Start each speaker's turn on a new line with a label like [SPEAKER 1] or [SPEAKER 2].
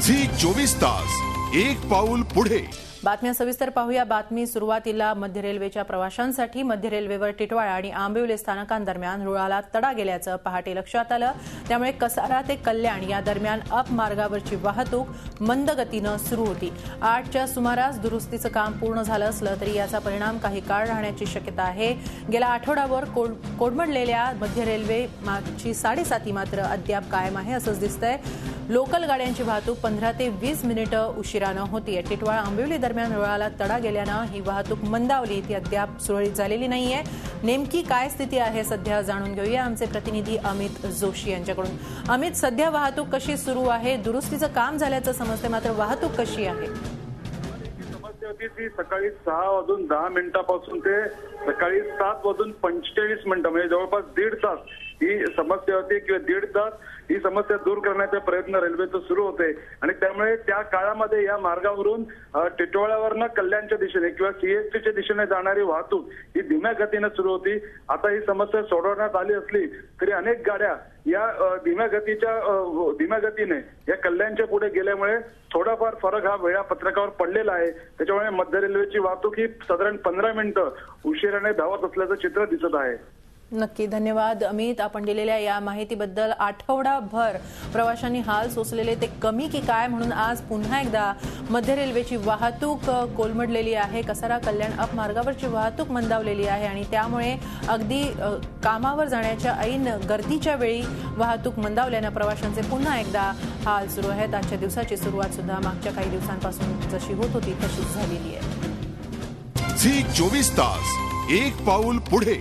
[SPEAKER 1] Zee 24 तास एक पाऊल पुढे।
[SPEAKER 2] बातम्या सविस्तर पाहूया। बातमी सुरुवातीला मध्य रेल्वेच्या प्रवाशांसाठी मध्य रेल्वेवर टिटवाळा आणि आंबिवले स्थानकांदरम्यान रुळाला तडा गेल्याचं पहाटे लक्षात आलं। त्यामुळे कसारा ते कल्याण या दरम्यान अप मार्गावरची वाहतूक मंद गतीनं सुरू होती। 8च्या सुमारास दुरुस्तीचं काम पूर्ण झालं असलं तरी याचा परिणाम काही काळ राहण्याची शक्यता आहे। गेल्या आठवडाभर कोडमडलेल्या मध्य रेल्वे मागची 7.5 मात्र अद्याप कायम आहे असंच दिसतंय। लोकल गाड्यांची वाहतूक 15 ते 20 मिनिटं उशिरानं होतीये। टिटवाळा आंबिवली दरम्यान रुळाला तडा गेल्यानं ही वाहतूक मंदावली, ती अद्याप सुरळीत झालेली नाहीये। नेमकी काय स्थिती आहे सध्या जाणून घेऊया आमचे प्रतिनिधी अमित जोशी यांच्याकडून। अमित, सध्या वाहतूक कशी सुरू आहे? दुरुस्तीचं काम झाल्याचं समजते, मात्र वाहतूक कशी आहे?
[SPEAKER 3] समस्या होती ती सकाळी 6:10 ते सकाळी 7:45 म्हणजे जवळपास 1.5 तास ही समस्या होती किंवा 1.5 तास ही समस्या दूर करण्याचे प्रयत्न रेल्वेचे सुरू होते आणि त्यामुळे त्या काळामध्ये या मार्गावरून टिटवाळ्यावरनं कल्याणच्या दिशेने किंवा सीएसटीच्या दिशेने जाणारी वाहतूक ही धीम्या गतीने सुरू होती। आता ही समस्या सोडवण्यात आली असली तरी अनेक गाड्या या धीम्या गतीने या कल्याणच्या पुढे गेल्यामुळे थोडाफार फरक हा वेळापत्रकावर पडलेला आहे। त्याच्यामुळे मध्य रेल्वेची वाहतूक ही साधारण 15 मिनिटं उशिराने धावत असल्याचं चित्र दिसत आहे।
[SPEAKER 2] नक्की, धन्यवाद अमित। आपण दिलेल्या या माहितीबद्दल। आठवडाभर प्रवाशांनी हाल सोसलेले ते कमी की काय, म्हणून आज पुन्हा एकदा मध्य रेल्वेची वाहतूक कोलमडलेली आहे। कसारा कल्याण अप मार्गावरची वाहतूक मंदावलेली आहे आणि त्यामुळे अगदी कामावर जाण्याच्या ऐन गर्दीच्या वेळी वाहतूक मंदावल्यानं प्रवाशांचे पुन्हा एकदा हाल सुरू आहेत। आजच्या दिवसाची सुरुवात सुद्धा मागच्या काही दिवसांपासून जशी होत होती तशीच झालेली आहे।
[SPEAKER 1] झी 24 तास एक पाऊल पुढे।